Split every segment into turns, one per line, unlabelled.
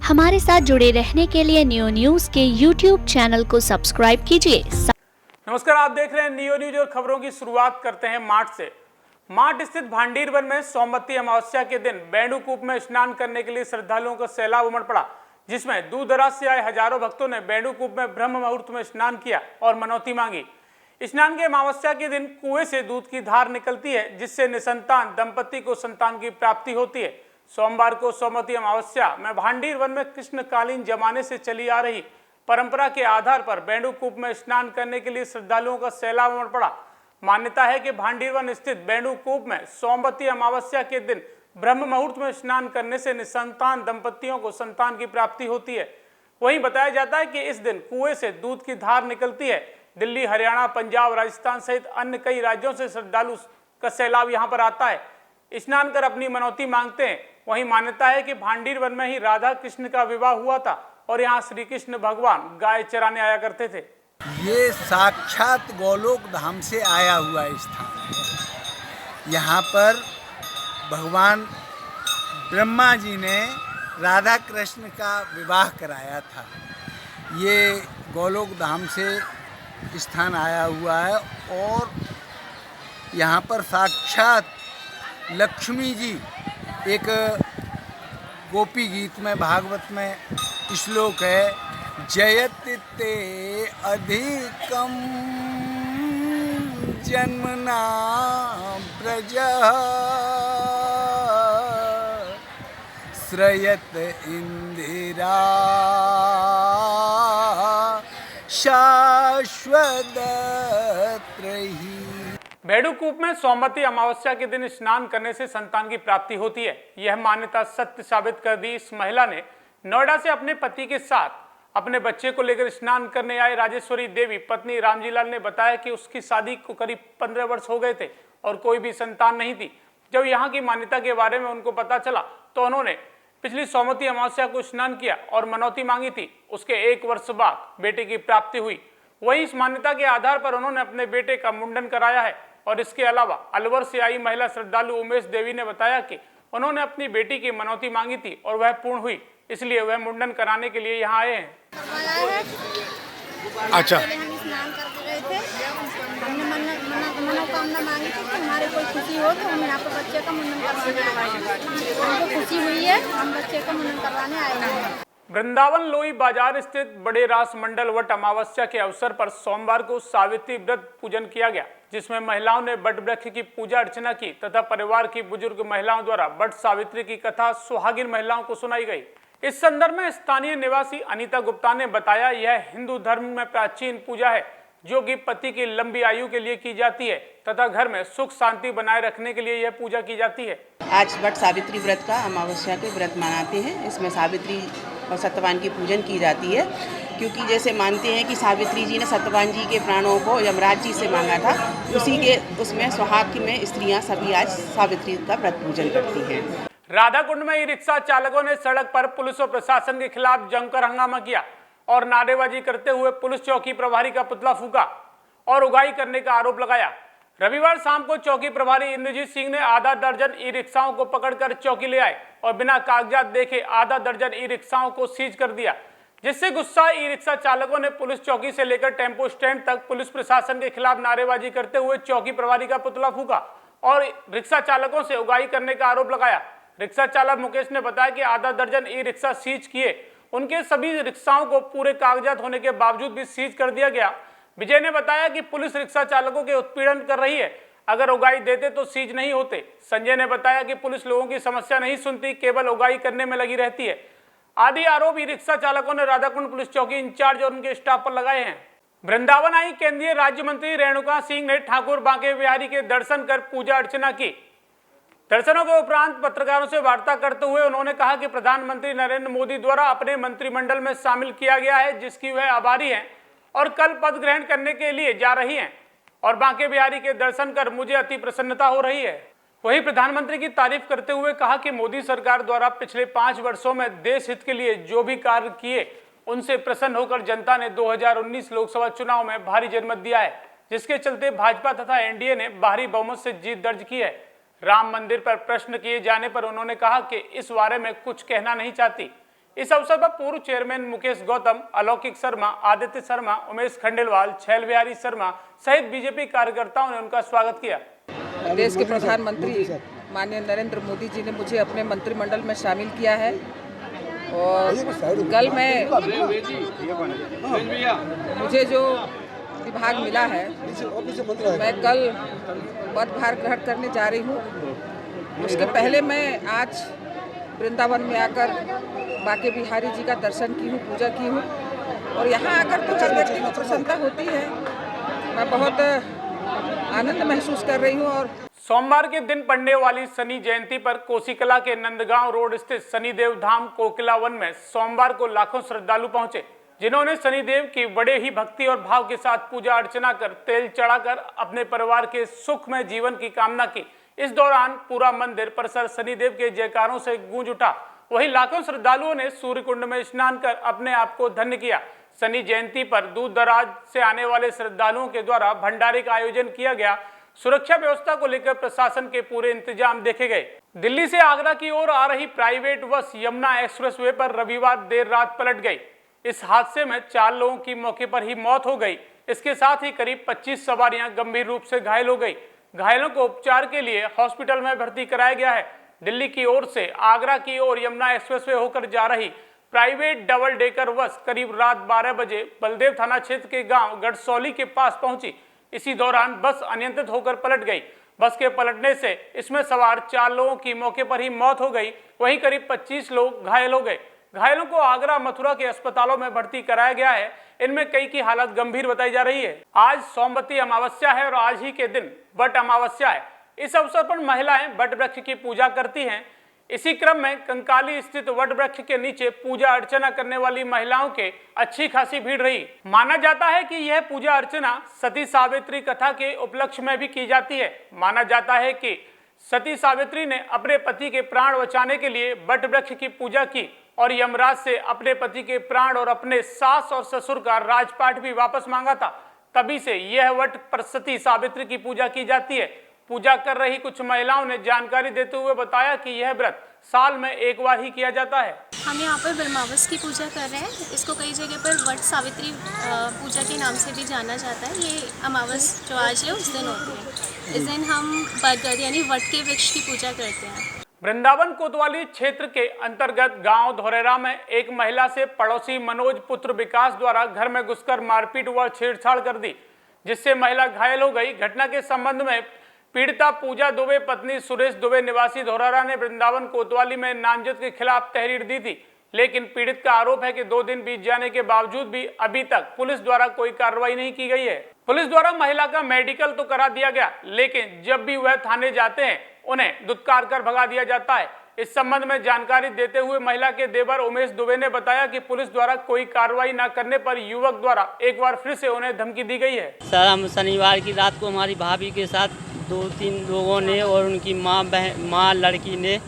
हमारे साथ जुड़े रहने के लिए नियो न्यूज के यूट्यूब चैनल को सब्सक्राइब कीजिए।
नमस्कार, आप देख रहे हैं नियो न्यूज और खबरों की शुरुआत करते हैं माठ से। माठ स्थित भांडीर वन में सोमवती अमावस्या के दिन बेणुकूप में स्नान करने के लिए श्रद्धालुओं का सैलाब उमड़ पड़ा, जिसमें दूर दराज से आए हजारों भक्तों ने बेणुकूप में ब्रह्म मुहूर्त में स्नान किया और मनौती मांगी। स्नान के अमावस्या के दिन कुएं से दूध की धार निकलती है, जिससे निसंतान दंपति को संतान की प्राप्ति होती है। सोमवार को सोमवती अमावस्या में भांडीर वन में कृष्णकालीन जमाने से चली आ रही परंपरा के आधार पर बेणुकूप में स्नान करने के लिए श्रद्धालुओं का सैलाब उमड़ पड़ा। मान्यता है कि भांडीर वन स्थित बेणुकूप में सोमवती अमावस्या के दिन ब्रह्म मुहूर्त में स्नान करने से निसंतान दंपतियों को संतान की प्राप्ति होती है। वहीं बताया जाता है कि इस दिन कुएं से दूध की धार निकलती है। दिल्ली, हरियाणा, पंजाब, राजस्थान सहित अन्य कई राज्यों से श्रद्धालु का सैलाब यहाँ पर आता है, स्नान कर अपनी मनौती मांगते हैं। वहीं मान्यता है कि भांडीर वन में ही राधा कृष्ण का विवाह हुआ था और यहाँ श्री कृष्ण भगवान गाय चराने आया करते थे।
ये साक्षात गोलोक धाम से आया हुआ स्थान है। यहाँ पर भगवान ब्रह्मा जी ने राधा कृष्ण का विवाह कराया था। ये गोलोक धाम से स्थान आया हुआ है और यहाँ पर साक्षात लक्ष्मी जी, एक गोपी गीत में भागवत में श्लोक है, जयति ते अधिकम जन्मना ब्रज श्रयत इंदिरा शाश्वत रही।
बेणुकूप में सोमवती अमावस्या के दिन स्नान करने से संतान की प्राप्ति होती है। यह मान्यता सत्य साबित कर दी इस महिला ने नोएडा से अपने पति के साथ अपने बच्चे को लेकर स्नान करने आए राजेश्वरी देवी पत्नी रामजी लाल ने बताया कि उसकी शादी को करीब 15 वर्ष हो गए थे और कोई भी संतान नहीं थी। जब यहाँ की मान्यता के बारे में उनको पता चला तो उन्होंने पिछली सोमवती अमावस्या को स्नान किया और मनौती मांगी थी। उसके 1 वर्ष बाद बेटे की प्राप्ति हुई। वहीं इस मान्यता के आधार पर उन्होंने अपने बेटे का मुंडन कराया है। और इसके अलावा अलवर से आई महिला श्रद्धालु उमेश देवी ने बताया कि उन्होंने अपनी बेटी की मनौती मांगी थी और वह पूर्ण हुई, इसलिए वह मुंडन कराने के लिए यहाँ आए हैं।
अच्छा,
हम स्नान करके गए थे, हमने मनोकामना मांगी थी कि हमारे कोई खुशी हो तो हम यहाँ पर बच्चे का मुंडन करवाने आए हैं। हमको खुशी हुई है, हम बच्चे का मुंडन करवाने आए हैं।
वृंदावन लोई बाजार स्थित बड़े रास मंडल वट अमावस्या के अवसर पर सोमवार को सावित्री व्रत पूजन किया गया, जिसमें महिलाओं ने बट वृक्ष की पूजा अर्चना की तथा परिवार की बुजुर्ग महिलाओं द्वारा बट सावित्री की कथा सुहागिन महिलाओं को सुनाई गई। इस संदर्भ में स्थानीय निवासी अनीता गुप्ता ने बताया, यह हिंदू धर्म में प्राचीन पूजा है जो कि पति की लंबी आयु के लिए की जाती है तथा घर में सुख शांति बनाए रखने के लिए यह पूजा की जाती है।
आज वट सावित्री व्रत का अमावस्या के व्रत मनाते हैं। इसमें सावित्री और सत्यवान की पूजन की जाती है, क्योंकि जैसे मानते हैं कि सावित्री जी ने सत्यवान जी के प्राणों को यमराज जी से मांगा था, उसी के उसमें सुहाग में स्त्रियां सभी आज सावित्री का व्रत पूजन करती हैं।
राधाकुंड में ई रिक्शा चालकों ने सड़क पर पुलिस और प्रशासन के खिलाफ जमकर हंगामा किया और नारेबाजी करते हुए पुलिस चौकी प्रभारी का पुतला फूंका और उगाही करने का आरोप लगाया। रविवार शाम को चौकी प्रभारी इंद्रजीत सिंह ने आधा दर्जन ई रिक्शाओं को पकड़कर चौकी ले आए और बिना कागजात देखे आधा दर्जन ई रिक्शाओं को सीज कर दिया, जिससे गुस्सा ई रिक्शा चालकों ने पुलिस चौकी से लेकर टेम्पो स्टैंड तक पुलिस प्रशासन के खिलाफ नारेबाजी करते हुए चौकी प्रभारी का पुतला फूंका और रिक्शा चालकों से उगाही करने का आरोप लगाया। रिक्शा चालक मुकेश ने बताया कि आधा दर्जन ई रिक्शा सीज किए, उनके सभी रिक्शाओं को पूरे कागजात होने के बावजूद भी सीज कर दिया गया। विजय ने बताया कि पुलिस रिक्शा चालकों के उत्पीड़न कर रही है, अगर उगाही देते तो सीज नहीं होते। संजय ने बताया कि पुलिस लोगों की समस्या नहीं सुनती, केवल उगाही करने में लगी रहती है। आदि आरोप ई रिक्शा चालकों ने राधाकुंड पुलिस चौकी इंचार्ज और उनके स्टाफ पर लगाए हैं। वृंदावन आई केंद्रीय राज्य मंत्री रेणुका सिंह ने ठाकुर बांके बिहारी के दर्शन कर पूजा अर्चना की। दर्शनों के उपरांत पत्रकारों से वार्ता करते हुए उन्होंने कहा कि प्रधानमंत्री नरेंद्र मोदी द्वारा अपने मंत्रिमंडल में शामिल किया गया है, जिसकी वह आभारी हैं और कल पद ग्रहण करने के लिए जा रही हैं और बांके बिहारी के दर्शन कर मुझे अति प्रसन्नता हो रही है। वहीं प्रधानमंत्री की तारीफ करते हुए कहा कि मोदी सरकार द्वारा पिछले 5 वर्षों में देश हित के लिए जो भी कार्य किए, उनसे प्रसन्न होकर जनता ने 2019 लोकसभा चुनाव में भारी जनमत दिया है, जिसके चलते भाजपा तथा एनडीए ने भारी बहुमत से जीत दर्ज की है। राम मंदिर पर प्रश्न किए जाने पर उन्होंने कहा कि इस बारे में कुछ कहना नहीं चाहती, इस अवसर पर पूर्व चेयरमैन मुकेश गौतम, अलौकिक शर्मा, आदित्य शर्मा, उमेश खंडेलवाल, छैल बिहारी शर्मा सहित बीजेपी कार्यकर्ताओं ने उनका स्वागत किया।
देश के प्रधानमंत्री माननीय नरेंद्र मोदी जी ने मुझे अपने मंत्रिमंडल में शामिल किया है और कल मुझे जो विभाग मिला है मैं कल पदभार ग्रहण करने जा रही हूँ। उसके पहले मैं आज वृंदावन में आकर बांके बिहारी जी का दर्शन की हूँ, पूजा की हूँ और यहाँ आकर तो हर व्यक्ति को प्रसन्नता होती है। मैं बहुत आनंद महसूस कर रही हूँ। और
सोमवार के दिन पड़ने वाली शनि जयंती पर कोसीकला के नंदगांव रोड स्थित शनिदेव धाम कोकिला वन में सोमवार को लाखों श्रद्धालु पहुंचे, जिन्होंने शनिदेव की बड़े ही भक्ति और भाव के साथ पूजा अर्चना कर तेल चढ़ाकर अपने परिवार के सुखमय जीवन की कामना की। इस दौरान पूरा मंदिर परिसर शनिदेव के जयकारों से गूंज उठा। वहीं लाखों श्रद्धालुओं ने सूर्य कुंड में स्नान कर अपने आप को धन्य किया। शनि जयंती पर दूर दराज से आने वाले श्रद्धालुओं के द्वारा भंडारे का आयोजन किया गया। सुरक्षा व्यवस्था को लेकर प्रशासन के पूरे इंतजाम देखे गए। दिल्ली से आगरा की ओर आ रही प्राइवेट बस यमुना एक्सप्रेसवे पर रविवार देर रात पलट गई। इस हादसे में 4 लोगों की मौके पर ही मौत हो गई। इसके साथ ही करीब 25 सवारियां गंभीर रूप से घायल हो गई। घायलों को उपचार के लिए हॉस्पिटल में भर्ती कराया गया है। दिल्ली की ओर से आगरा की ओर यमुना एक्सप्रेसवे होकर जा रही प्राइवेट डबल डेकर बस करीब रात 12 बजे बलदेव थाना क्षेत्र के गांव गढ़सौली के पास पहुंची। इसी दौरान बस अनियंत्रित होकर पलट गई। बस के पलटने से इसमें सवार 4 लोगों की मौके पर ही मौत हो गई। वहीं करीब 25 लोग घायल हो गए। घायलों को आगरा, मथुरा के अस्पतालों में भर्ती कराया गया है। इनमें कई की हालत गंभीर बताई जा रही है। आज सोमवती अमावस्या है और आज ही के दिन वट अमावस्या है। इस अवसर पर महिलाएं वट वृक्ष की पूजा करती हैं। इसी क्रम में कंकाली स्थित वट वृक्ष के नीचे पूजा अर्चना करने वाली महिलाओं के अच्छी खासी भीड़ रही। माना जाता है कि यह पूजा अर्चना सती सावित्री कथा के उपलक्ष्य में भी की जाती है। माना जाता है कि सती सावित्री ने अपने पति के प्राण बचाने के लिए वट वृक्ष की पूजा की और यमराज से अपने पति के प्राण और अपने सास और ससुर का राजपाट भी वापस मांगा था। तभी से यह वट पर सती सावित्री की पूजा की जाती है। पूजा कर रही कुछ महिलाओं ने जानकारी देते हुए बताया कि यह व्रत साल में एक बार ही किया जाता है।
हम यहाँ पर ब्रह्मावस की पूजा कर रहे हैं। इसको कई जगह पर वट सावित्री पूजा के नाम से भी जाना जाता है। ये अमावस जो आज है उस दिन होती है। इस दिन हम बरगद यानी वट के वृक्ष की पूजा करते हैं।
वृंदावन कोतवाली क्षेत्र के अंतर्गत गांव धोरेरा में एक महिला से पड़ोसी मनोज पुत्र विकास द्वारा घर में घुसकर मारपीट व छेड़छाड़ कर दी, जिससे महिला घायल हो गई। घटना के संबंध में पीड़िता पूजा दुबे पत्नी सुरेश दुबे निवासी धोरेरा ने वृंदावन कोतवाली में नामजद के खिलाफ तहरीर दी थी, लेकिन पीड़ित का आरोप है कि 2 दिन बीत जाने के बावजूद भी अभी तक पुलिस द्वारा कोई कार्रवाई नहीं की गई है। पुलिस द्वारा महिला का मेडिकल तो करा दिया गया, लेकिन जब भी वह थाने जाते हैं उन्हें दुत्कार कर भगा दिया जाता है। इस संबंध में जानकारी देते हुए महिला के देवर उमेश दुबे ने बताया कि पुलिस द्वारा कोई कार्रवाई न करने पर युवक द्वारा एक बार फिर से उन्हें धमकी दी गई है।
सर, हम शनिवार की रात को हमारी भाभी के साथ 2-3 लोगों ने और उनकी माँ लड़की ने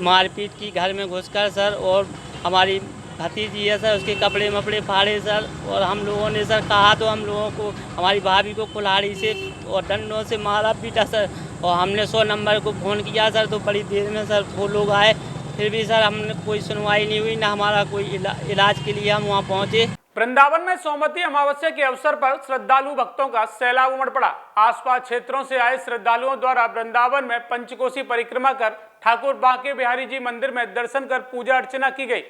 मारपीट की घर में घुसकर सर, और हमारी भतीजी है सर, उसके कपड़े मपड़े फाड़े सर। और हम लोगों ने सर कहा तो हम लोगों को हमारी भाभी को कुल्हाड़ी से और डंडों से मारा पीटा सर। और हमने 100 नंबर को फ़ोन किया सर, तो बड़ी देर में सर 2 लोग आए, फिर भी सर हमने कोई सुनवाई नहीं हुई, ना हमारा कोई इलाज के लिए हम वहाँ पहुँचे।
वृंदावन में सोमवती अमावस्या के अवसर पर श्रद्धालु भक्तों का सैलाब उमड़ पड़ा। आसपास क्षेत्रों से आए श्रद्धालुओं द्वारा वृंदावन में पंचकोसी परिक्रमा कर ठाकुर बांके बिहारी जी मंदिर में दर्शन कर पूजा अर्चना की गई।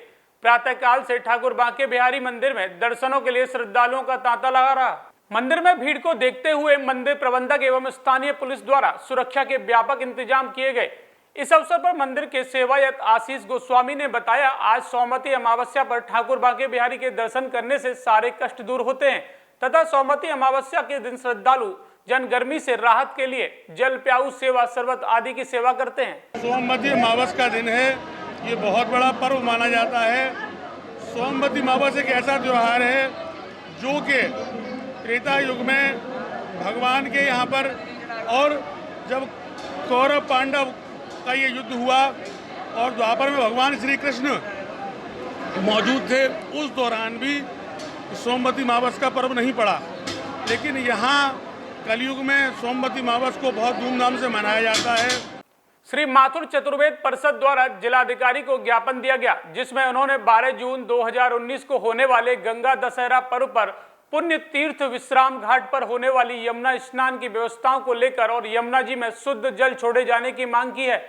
प्रातःकाल से ठाकुर बांके बिहारी मंदिर में दर्शनों के लिए श्रद्धालुओं का तांता लगा रहा। मंदिर में भीड़ को देखते हुए मंदिर प्रबंधक एवं स्थानीय पुलिस द्वारा सुरक्षा के व्यापक इंतजाम किए गए। इस अवसर पर मंदिर के सेवायत आशीष गोस्वामी ने बताया, आज सोमवती अमावस्या पर ठाकुर बांके बिहारी के दर्शन करने से सारे कष्ट दूर होते हैं तथा सोमवती अमावस्या के दिन श्रद्धालु जन गर्मी से राहत के लिए जल प्याऊ सेवा, शरबत आदि की सेवा करते हैं।
सोमवती अमावस्या का दिन है, ये बहुत बड़ा पर्व माना जाता है। सोमवती अमावस्या एक ऐसा त्यौहार है जो कि त्रेता युग में भगवान के यहाँ पर, और जब कौरव पांडव का ये युद्ध हुआ और द्वापर में भगवान श्री कृष्ण मौजूद थे, उस दौरान भी सोमवती अमावस्या का पर्व नहीं पड़ा। लेकिन यहाँ कलयुग में सोमवती अमावस्या को बहुत धूमधाम से मनाया जाता है।
श्री माथुर चतुर्वेद परिषद द्वारा जिलाधिकारी को ज्ञापन दिया गया, जिसमें उन्होंने 12 जून 2019 को होने वाले गंगा दशहरा पर्व पर पुण्य तीर्थ विश्राम घाट पर होने वाली यमुना स्नान की व्यवस्थाओं को लेकर और यमुना जी में शुद्ध जल छोड़े जाने की मांग की है।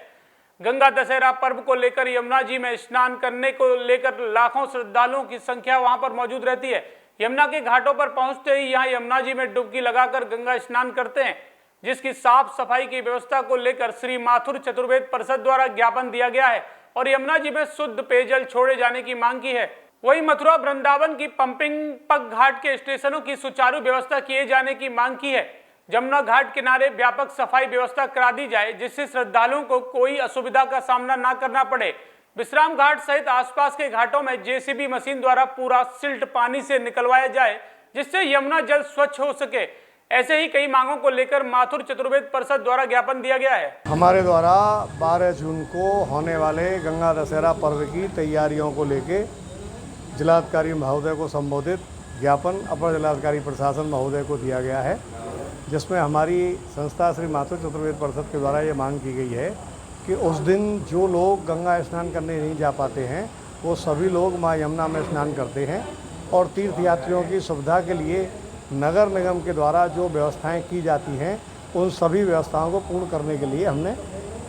गंगा दशहरा पर्व को लेकर यमुना जी में स्नान करने को लेकर लाखों श्रद्धालुओं की संख्या वहां पर मौजूद रहती है। यमुना के घाटों पर पहुंचते ही यहां यमुना जी में डुबकी लगाकर गंगा स्नान करते हैं, जिसकी साफ सफाई की व्यवस्था को लेकर श्री माथुर चतुर्वेद परिषद द्वारा ज्ञापन दिया गया है और यमुना जी में शुद्ध पेयजल छोड़े जाने की मांग की है। वहीं मथुरा वृंदावन की पंपिंग पग घाट के स्टेशनों की सुचारू व्यवस्था किए जाने की मांग की है। जमुना घाट किनारे व्यापक सफाई व्यवस्था करा दी जाए, जिससे श्रद्धालुओं को कोई असुविधा का सामना न करना पड़े। विश्राम घाट सहित आसपास के घाटों में जेसीबी मशीन द्वारा पूरा सिल्ट पानी से निकलवाया जाए, जिससे यमुना जल स्वच्छ हो सके। ऐसे ही कई मांगों को लेकर माथुर चतुर्वेद परिषद द्वारा ज्ञापन दिया गया है।
हमारे द्वारा 12 जून को होने वाले गंगा दशहरा पर्व की तैयारियों को लेके जिलाधिकारी महोदय को संबोधित ज्ञापन अपर जिलाधिकारी प्रशासन महोदय को दिया गया है, जिसमें हमारी संस्था श्री माथुर चतुर्वेद परिषद के द्वारा ये मांग की गई है कि उस दिन जो लोग गंगा स्नान करने नहीं जा पाते हैं वो सभी लोग माँ यमुना में स्नान करते हैं और तीर्थयात्रियों की सुविधा के लिए नगर निगम के द्वारा जो व्यवस्थाएं की जाती हैं उन सभी व्यवस्थाओं को पूर्ण करने के लिए हमने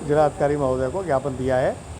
जिलाधिकारी महोदय को ज्ञापन दिया है।